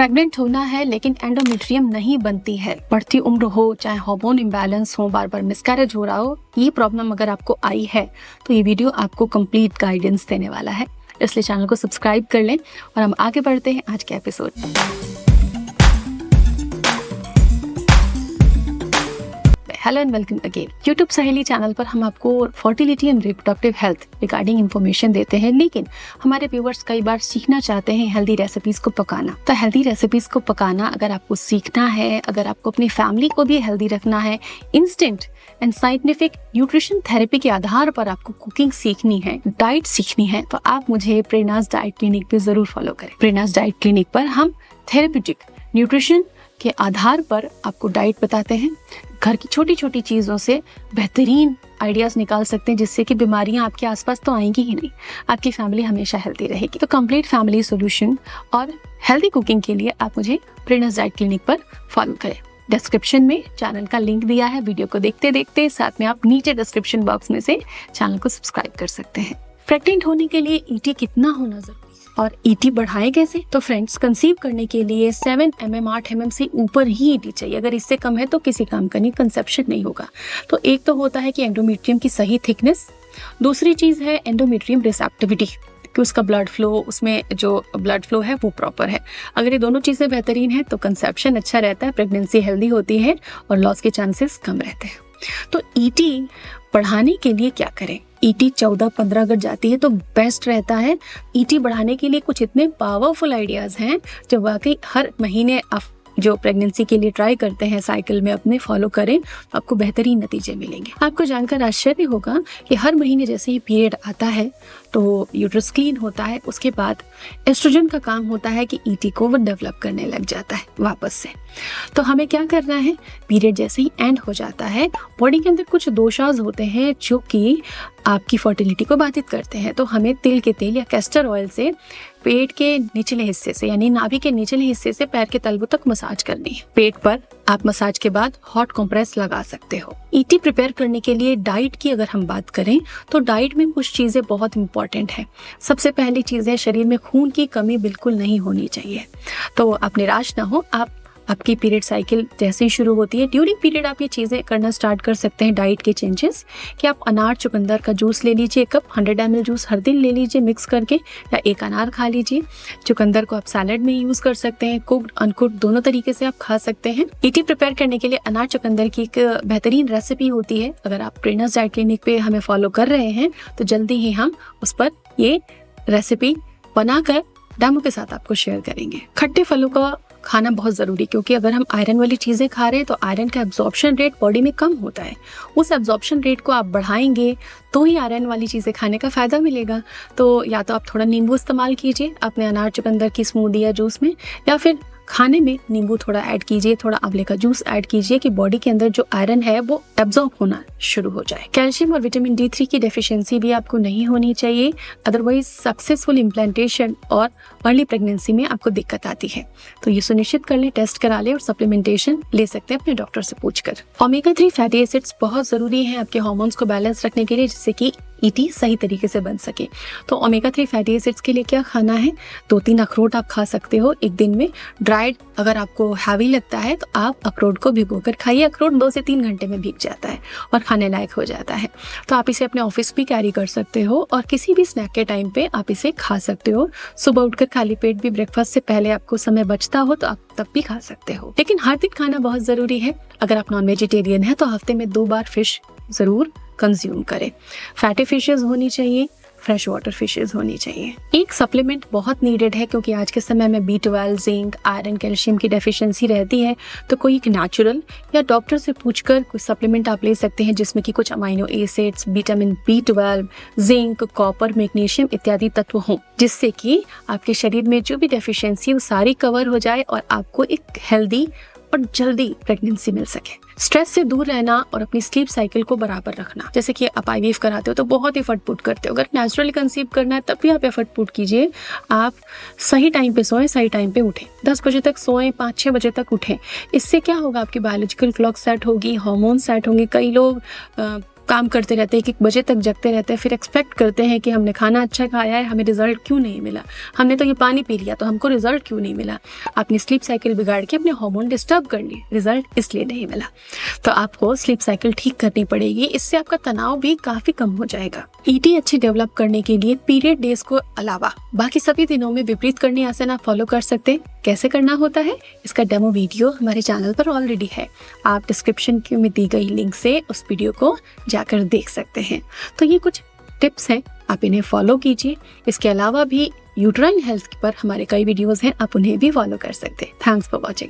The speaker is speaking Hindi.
प्रेग्नेंट होना है लेकिन एंडोमेट्रियम नहीं बनती है, बढ़ती उम्र हो, चाहे हार्मोन इम्बैलेंस हो, बार बार मिसकैरेज हो रहा हो, ये प्रॉब्लम अगर आपको आई है तो ये वीडियो आपको कंप्लीट गाइडेंस देने वाला है। इसलिए चैनल को सब्सक्राइब कर लें और हम आगे बढ़ते हैं आज के एपिसोड में। Hello and welcome again. YouTube सहेली चैनल पर हम आपको fertility and reproductive health regarding information देते हैं, लेकिन हमारे व्यूवर्स कई बार सीखना चाहते हैं हेल्दी रेसिपीज को पकाना। तो हेल्दी रेसिपीज को पकाना अगर आपको सीखना है, अगर आपको अपनी फैमिली को भी हेल्दी रखना है, instant and scientific nutrition therapy के आधार पर आपको कुकिंग सीखनी है, डाइट सीखनी है, तो आप मुझे प्रेरणाज डाइट क्लिनिक पे जरूर फॉलो करें। प्रेरणाज डाइट क्लिनिक पर हम थेरेप्यूटिक न्यूट्रिशन के आधार पर आपको डाइट बताते हैं। घर की छोटी छोटी चीज़ों से बेहतरीन आइडियाज़ निकाल सकते हैं, जिससे कि बीमारियां आपके आसपास तो आएंगी ही नहीं, आपकी फैमिली हमेशा हेल्दी रहेगी। तो कंप्लीट फैमिली सॉल्यूशन और हेल्दी कुकिंग के लिए आप मुझे प्रेरणाज डाइट क्लिनिक पर फॉलो करें। डिस्क्रिप्शन में चैनल का लिंक दिया है, वीडियो को देखते देखते साथ में आप नीचे डिस्क्रिप्शन बॉक्स में से चैनल को सब्सक्राइब कर सकते हैं। प्रेग्नेंट होने के लिए ईटी कितना होना जरूरी और ईटी बढ़ाएं कैसे? तो फ्रेंड्स, कंसीव करने के लिए 7 mm 8 mm से ऊपर ही ईटी चाहिए। अगर इससे कम है तो किसी काम का नहीं, कंसेप्शन नहीं होगा। तो एक तो होता है कि एंडोमेट्रियम की सही थिकनेस, दूसरी चीज है एंडोमेट्रियम रिसेप्टिविटी, कि उसका ब्लड फ्लो, उसमें जो ब्लड फ्लो है वो प्रॉपर है। अगर ये दोनों चीजें बेहतरीन है तो कंसेप्शन अच्छा रहता है, प्रेगनेंसी हेल्दी होती है और लॉस के चांसेस कम रहते हैं। तो ईटी बढ़ाने के लिए क्या करें? ईटी 14-15 अगर जाती है तो बेस्ट रहता है। ईटी बढ़ाने के लिए कुछ इतने पावरफुल आइडियाज हैं जो वाकई हर महीने आप जो प्रेगनेंसी के लिए ट्राई करते हैं साइकिल में अपने फॉलो करें तो आपको बेहतरीन नतीजे मिलेंगे। आपको जानकर आश्चर्य होगा कि हर महीने जैसे ही पीरियड आता है तो यूट्रस क्लीन होता है, उसके बाद एस्ट्रोजन का काम होता है कि ईटी को वो डेवलप करने लग जाता है वापस से। तो हमें क्या करना है? पीरियड जैसे ही एंड हो जाता है, बॉडी के अंदर कुछ दोषाज होते हैं जो कि आपकी फर्टिलिटी को बाधित करते हैं। तो हमें तिल के तेल या कैस्टर ऑयल से पेट के निचले हिस्से से, यानी नाभि के निचले हिस्से से पैर के तलवों तक मसाज करनी है। पेट पर आप मसाज के बाद हॉट कंप्रेस लगा सकते हो। ईटी प्रिपेयर करने के लिए डाइट की अगर हम बात करें तो डाइट में कुछ चीजें बहुत इंपॉर्टेंट है। सबसे पहली चीज है, शरीर में खून की कमी बिल्कुल नहीं होनी चाहिए। तो आप निराश ना हो, आपकी पीरियड साइकिल जैसे ही शुरू होती है, ड्यूरिंग पीरियड आप ये चीज़ें करना स्टार्ट कर सकते हैं। डाइट के चेंजेस कि आप अनार चुकंदर का जूस ले लीजिए, कप 100 ml जूस हर दिन ले लीजिए मिक्स करके, या एक अनार खा लीजिए। चुकंदर को आप सैलेड में यूज़ कर सकते हैं, कुक्ड अनकुक्ड दोनों तरीके से आप खा सकते हैं। ईटी प्रिपेयर करने के लिए अनार चुकंदर की एक बेहतरीन रेसिपी होती है। अगर आप प्रेरणाज डाइट क्लिनिक पे हमें फॉलो कर रहे हैं तो जल्दी ही हम उस पर ये रेसिपी बनाकर डेमो के साथ आपको शेयर करेंगे। खट्टे फलों का खाना बहुत ज़रूरी, क्योंकि अगर हम आयरन वाली चीज़ें खा रहे हैं तो आयरन का एब्जॉर्प्शन रेट बॉडी में कम होता है। उस एब्जॉर्प्शन रेट को आप बढ़ाएंगे तो ही आयरन वाली चीज़ें खाने का फ़ायदा मिलेगा। तो या तो आप थोड़ा नींबू इस्तेमाल कीजिए अपने अनार चुकंदर की स्मूदी या जूस में, या फिर खाने में नींबू थोड़ा ऐड कीजिए, थोड़ा आंवले का जूस ऐड कीजिए कि बॉडी के अंदर जो आयरन है वो एब्जॉर्ब होना शुरू हो जाए। कैल्शियम और विटामिन D3 की डेफिशिएंसी भी आपको नहीं होनी चाहिए, अदरवाइज सक्सेसफुल इम्प्लांटेशन और अर्ली प्रेगनेंसी में आपको दिक्कत आती है। तो ये सुनिश्चित कर लें, टेस्ट करा लें और सप्लीमेंटेशन ले सकते हैं अपने डॉक्टर से पूछकर। ओमेगा 3 फैटी एसिड्स बहुत जरूरी है आपके हार्मोन्स को बैलेंस रखने के लिए, जिससे कि ईटी सही तरीके से बन सके। तो ओमेगा 3 फैटी एसिड्स के लिए क्या खाना है? 2-3 अखरोट आप खा सकते हो एक दिन में। ड्राइड अगर आपको हैवी लगता है तो आप अखरोट को भिगोकर खाइए। अखरोट 2 से 3 घंटे में भीग जाता है और खाने लायक हो जाता है। तो आप इसे अपने ऑफिस भी कैरी कर सकते हो और किसी भी स्नैक के टाइम पे आप इसे खा सकते हो। सुबह उठकर खाली पेट भी ब्रेकफास्ट से पहले आपको समय बचता हो तो आप तब भी खा सकते हो। लेकिन हर दिन खाना बहुत जरूरी है। अगर आप नॉन वेजिटेरियन है तो हफ्ते में 2 बार फिश जरूर कंज्यूम करें। फैटी फिशेस होनी चाहिए, फ्रेश वाटर फिशेस होनी चाहिए। एक सप्लीमेंट बहुत नीडेड है, क्योंकि आज के समय में B12, जिंक, आयरन, कैल्शियम की डेफिशिएंसी रहती है। तो कोई एक नेचुरल या डॉक्टर से पूछकर कुछ सप्लीमेंट आप ले सकते हैं, जिसमें कि कुछ amino acids, vitamin B12, zinc, copper, magnesium इत्यादि तत्व हों, जिससे कि आपके शरीर में जो भी डेफिशिएंसी है वो सारी कवर हो जाए और आपको एक हेल्दी और जल्दी प्रेगनेंसी मिल सके। स्ट्रेस से दूर रहना और अपनी स्लीप साइकिल को बराबर रखना। जैसे कि आप आईवीएफ कराते हो तो बहुत एफर्ट पुट करते हो, अगर नेचुरली कंसीव करना है तब भी आप एफर्ट पुट कीजिए। आप सही टाइम पे सोएं, सही टाइम पे उठें, 10 बजे तक सोएं, 5-6 बजे तक उठें। इससे क्या होगा? आपकी बायोलॉजिकल क्लॉक सेट होगी, हार्मोन सेट होंगे। कई लोग काम करते रहते हैं, 1 बजे तक जगते रहते हैं, फिर एक्सपेक्ट करते हैं कि हमने खाना अच्छा खाया है, हमें रिजल्ट क्यों नहीं मिला, हमने तो ये पानी पी लिया तो हमको रिजल्ट क्यों नहीं मिला। आपने स्लीप साइकिल बिगाड़ के अपने हार्मोन डिस्टर्ब कर लिए, रिजल्ट इसलिए नहीं मिला। तो आपको स्लीप साइकिल ठीक करनी पड़ेगी, इससे आपका तनाव भी काफी कम हो जाएगा। ईटी अच्छी डेवलप करने के लिए पीरियड डेज को अलावा बाकी सभी दिनों में विपरीत करनी आसन आप फॉलो कर सकते हैं। कैसे करना होता है इसका डेमो वीडियो हमारे चैनल पर ऑलरेडी है, आप डिस्क्रिप्शन में दी गई लिंक से उस वीडियो को जाकर देख सकते हैं। तो ये कुछ टिप्स हैं, आप इन्हें फॉलो कीजिए। इसके अलावा भी यूट्राइन हेल्थ पर हमारे कई वीडियोस हैं, आप उन्हें भी फॉलो कर सकते हैं। Thanks for watching.